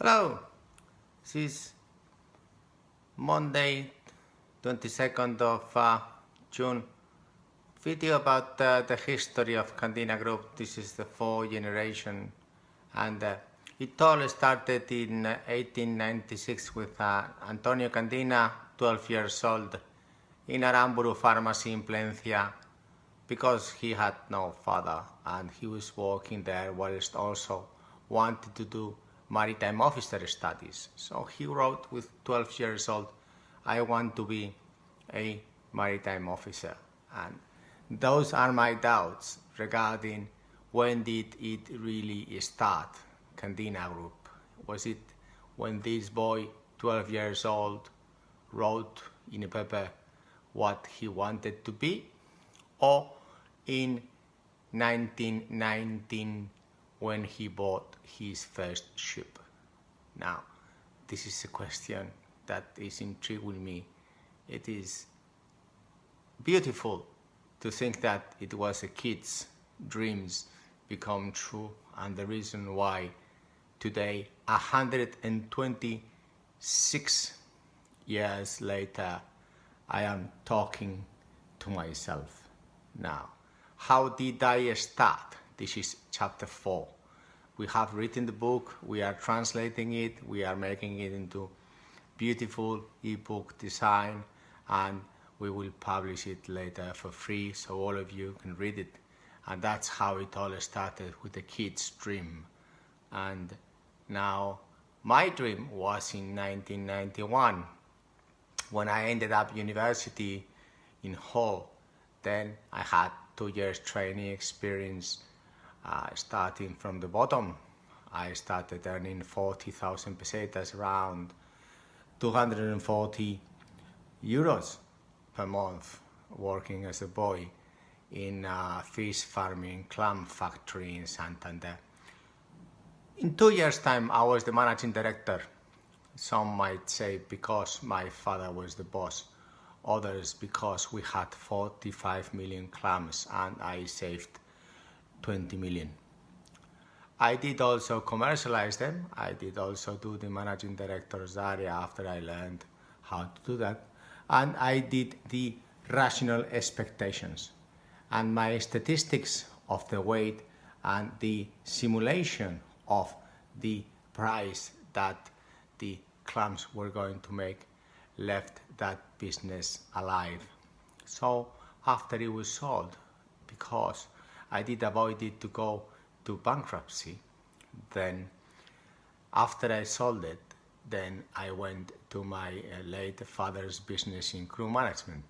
Hello, this is Monday, 22nd of June. Video about the history of Candina Group. This is the fourth generation, and it all started in 1896 with Antonio Candina, 12 years old, in Aramburu pharmacy in Plencia, because he had no father and he was working there whilst also wanted to do maritime officer studies. So he wrote with 12 years old, I want to be a maritime officer. And those are my doubts regarding when did it really start, Candina Group. Was it when this boy, 12 years old, wrote in a paper what he wanted to be, or in 1919 when he bought his first ship? Now, this is a question that is intriguing me. It is beautiful to think that it was a kid's dreams become true, and the reason why today, 126 years later, I am talking to myself now. How did I start? This is chapter 4. We have written the book, we are translating it, we are making it into beautiful ebook design, and we will publish it later for free so all of you can read it. And that's how it all started, with the kid's dream. And now my dream was in 1991 when I ended up university in Hull. Then I had 2 years training experience, starting from the bottom. I started earning 40,000 pesetas, around 240 euros per month, working as a boy in a fish farming clam factory in Santander. In 2 years' time, I was the managing director. Some might say because my father was the boss, others because we had 45 million clams and I saved 20 million. I did also commercialize them. I did also do the managing director's area after I learned how to do that. And I did the rational expectations. And my statistics of the weight and the simulation of the price that the clams were going to make left that business alive. So after it was sold, because I did avoid it to go to bankruptcy, then after I sold it, then I went to my late father's business in crew management,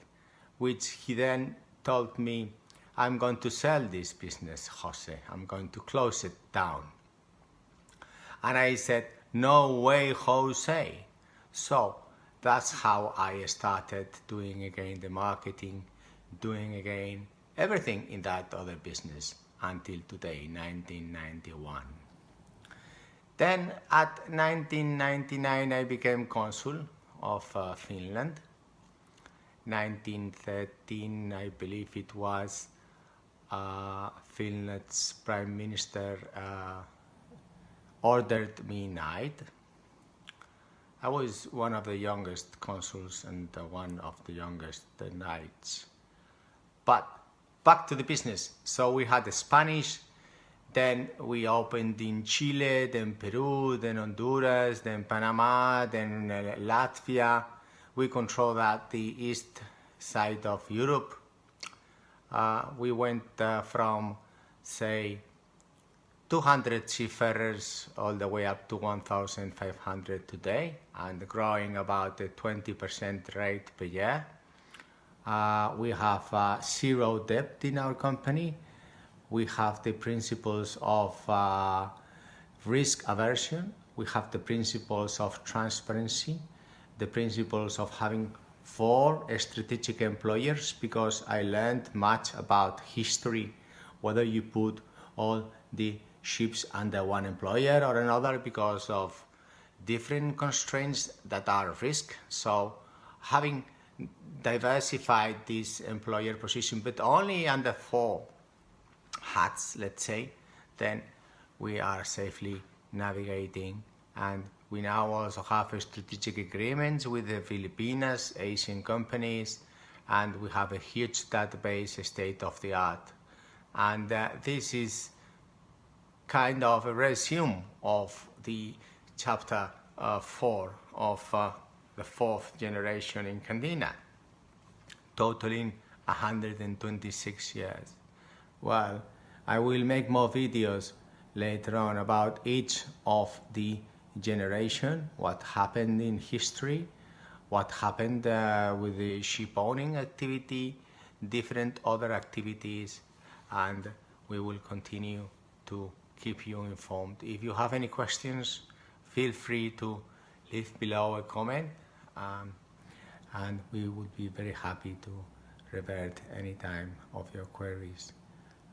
which he then told me, I'm going to sell this business, Jose, I'm going to close it down. And I said, no way, Jose. So that's how I started doing again the marketing, doing again everything in that other business until today, 1991. Then at 1999 I became Consul of Finland. 1913, I believe it was, Finland's Prime Minister ordered me knight. I was one of the youngest consuls and one of the youngest knights. But back to the business. So we had the Spanish, then we opened in Chile, then Peru, then Honduras, then Panama, then Latvia. We control that the east side of Europe. We went from, say, 200 seafarers all the way up to 1,500 today, and growing about a 20% rate per year. We have zero debt in our company. We have the principles of risk aversion. We have the principles of transparency, the principles of having 4 strategic employers, because I learned much about history, whether you put all the ships under one employer or another because of different constraints that are risk. So having diversified this employer position, but only under 4 hats, let's say, then we are safely navigating and we now also have strategic agreements with the Filipinas, Asian companies, and we have a huge database, state of the art. And this is kind of a resume of the chapter 4 of the 4th generation in Candina, totaling 126 years. Well, I will make more videos later on about each of the generation, what happened in history, what happened with the ship owning activity, different other activities, and we will continue to keep you informed. If you have any questions, feel free to leave below a comment, and we would be very happy to revert any time of your queries.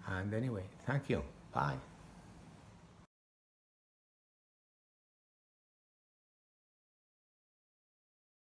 And anyway, thank you. Bye.